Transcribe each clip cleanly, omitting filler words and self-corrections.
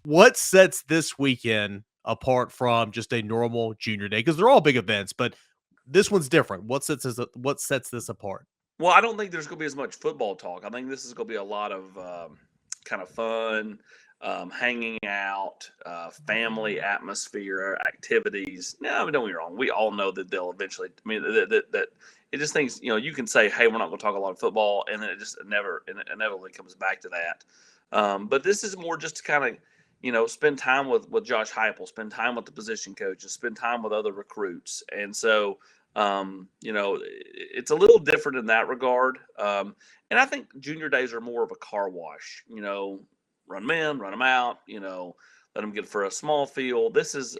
What sets this weekend apart from just a normal junior day? Because they're all big events, but this one's different. What sets this apart? Well, I don't think there's going to be as much football talk. I think this is going to be a lot of kind of fun, hanging out, family atmosphere, activities. No, don't get me wrong. We all know that they'll eventually. I mean, that it just thinks you can say, "Hey, we're not going to talk a lot of football," and then it inevitably comes back to that. But this is more just to kind of spend time with Josh Heupel, spend time with the position coaches, spend time with other recruits, and so it's a little different in that regard. And I think junior days are more of a car wash. Run them in, run them out. Let them get for a small field. This is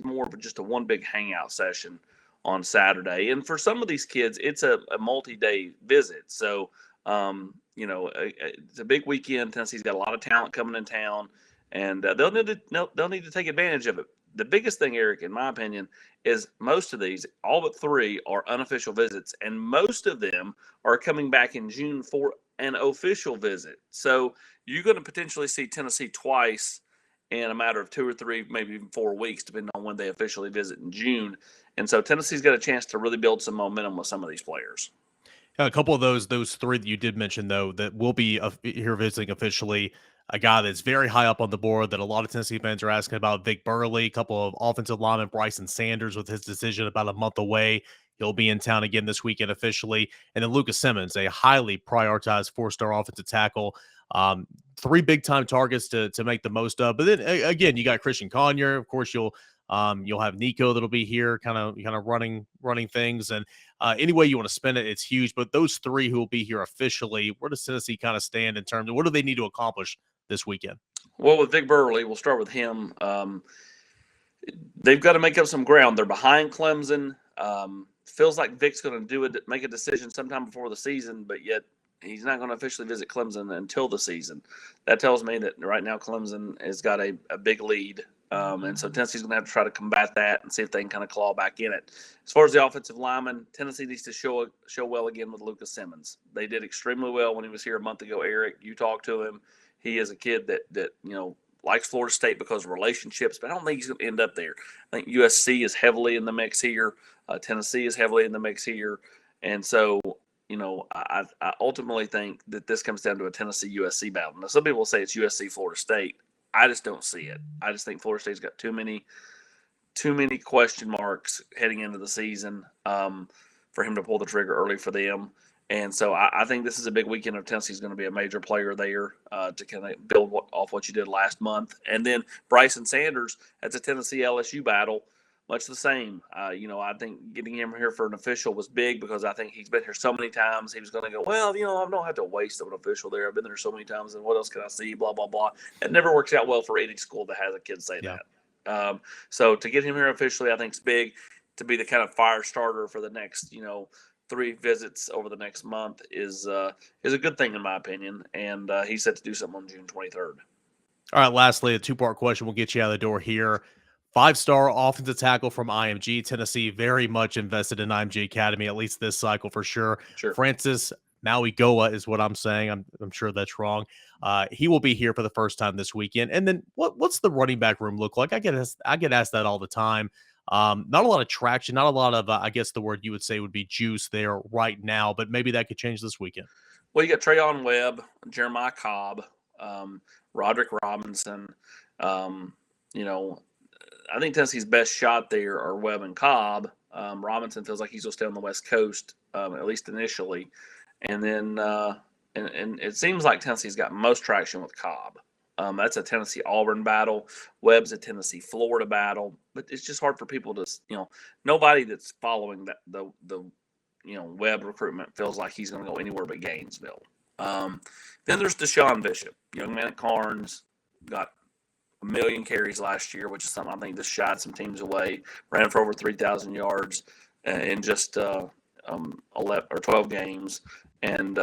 more of just a one big hangout session on Saturday. And for some of these kids, it's a multi-day visit. So it's a big weekend. Tennessee's got a lot of talent coming in town, and they'll need to take advantage of it. The biggest thing, Eric, in my opinion, is most of these, all but three, are unofficial visits, and most of them are coming back in June for an official visit. So you're going to potentially see Tennessee twice in a matter of 2 or 3, maybe even 4 weeks, depending on when they officially visit in June. And so Tennessee's got a chance to really build some momentum with some of these players. A couple of those three that you did mention, though, that will be here visiting officially. A guy that's very high up on the board that a lot of Tennessee fans are asking about, Vic Burley, a couple of offensive linemen, Bryson Sanders, with his decision about a month away. He'll be in town again this weekend officially. And then Lucas Simmons, a highly prioritized 4-star offensive tackle. Three big-time targets to make the most of. But then, again, you got Christian Conyer. Of course, you'll have Nico that'll be here kind of running things. And any way you want to spend it, it's huge. But those three who will be here officially, where does Tennessee kind of stand in terms of what do they need to accomplish this weekend? Well, with Vic Burley, we'll start with him. They've got to make up some ground. They're behind Clemson. Feels like Vic's going to make a decision sometime before the season, but yet he's not going to officially visit Clemson until the season. That tells me that right now Clemson has got a big lead. And so Tennessee's going to have to try to combat that and see if they can kind of claw back in it. As far as the offensive lineman, Tennessee needs to show well again with Lucas Simmons. They did extremely well when he was here a month ago. Eric, you talked to him. He is a kid that likes Florida State because of relationships, but I don't think he's going to end up there. I think USC is heavily in the mix here. Tennessee is heavily in the mix here. And so, I ultimately think that this comes down to a Tennessee-USC battle. Now, some people say it's USC-Florida State. I just don't see it. I just think Florida State's got too many question marks heading into the season for him to pull the trigger early for them. And so I think this is a big weekend of Tennessee's going to be a major player there to kind of build off what you did last month. And then Bryson Sanders, that's a Tennessee-LSU battle, much the same. I think getting him here for an official was big because I think he's been here so many times. He was going to go, well, I don't have to waste an official there. I've been there so many times, and what else can I see, blah, blah, blah. It never works out well for any school that has a kid say that. So to get him here officially, I think is big. To be the kind of fire starter for the next, 3 visits over the next month is a good thing in my opinion, and he's set to do something on June 23rd. All right, lastly, a 2-part question. We'll get you out of the door here. 5-star offensive tackle from IMG. Tennessee very much invested in IMG Academy, at least this cycle for sure. Sure. Francis Mauigoa is what I'm saying. I'm sure that's wrong. He will be here for the first time this weekend. And then what's the running back room look like? I get asked that all the time. Not a lot of traction, not a lot of, I guess the word you would say would be juice there right now, but maybe that could change this weekend. Well, you got Trayon Webb, Jeremiah Cobb, Roderick Robinson. I think Tennessee's best shot there are Webb and Cobb. Robinson feels like he's going to stay on the West Coast, at least initially. And then and it seems like Tennessee's got most traction with Cobb. That's a Tennessee-Auburn battle. Webb's a Tennessee-Florida battle. But it's just hard for people to, nobody that's following the Webb recruitment feels like he's going to go anywhere but Gainesville. Then there's Deshaun Bishop, young man at Carnes, got 1 million carries last year, which is something I think just shied some teams away. Ran for over 3,000 yards in just 11 or 12 games, and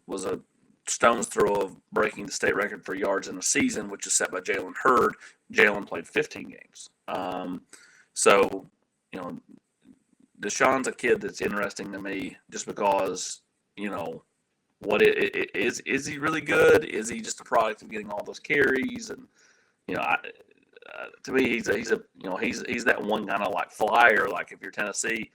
was a stone's throw of breaking the state record for yards in a season, which is set by Jalen Hurd. Jalen played 15 games. Deshaun's a kid that's interesting to me just because, what is he really good? Is he just a product of getting all those carries? And To me, he's that one kind of like flyer. Like if you're Tennessee,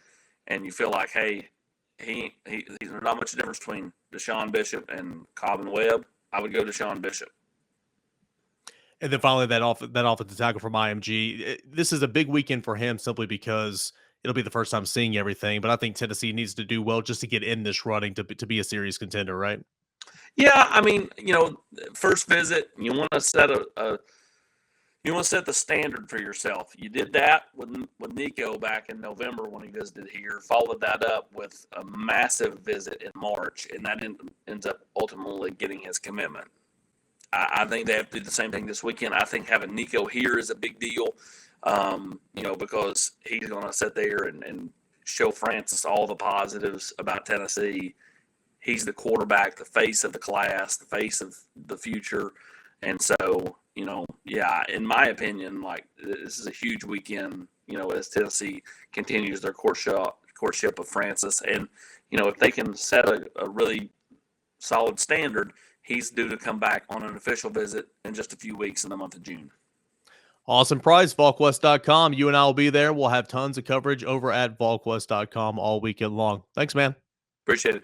and you feel like, hey, he's not much difference between Deshaun Bishop and Cobb and Webb. I would go Deshaun Bishop. And then finally, that offensive tackle from IMG. This is a big weekend for him simply because it'll be the first time seeing everything. But I think Tennessee needs to do well just to get in this running to be a serious contender, right? Yeah, I mean, first visit, you want to set the standard for yourself. You did that with Nico back in November when he visited here. Followed that up with a massive visit in March, and that ends up ultimately getting his commitment. I think they have to do the same thing this weekend. I think having Nico here is a big deal, because he's going to sit there and show Francis all the positives about Tennessee. He's the quarterback, the face of the class, the face of the future. And so, yeah, in my opinion, like this is a huge weekend, as Tennessee continues their courtship of Francis. And, if they can set a really solid standard, he's due to come back on an official visit in just a few weeks in the month of June. Awesome prize, VolQuest.com. You and I will be there. We'll have tons of coverage over at VolQuest.com all weekend long. Thanks, man. Appreciate it.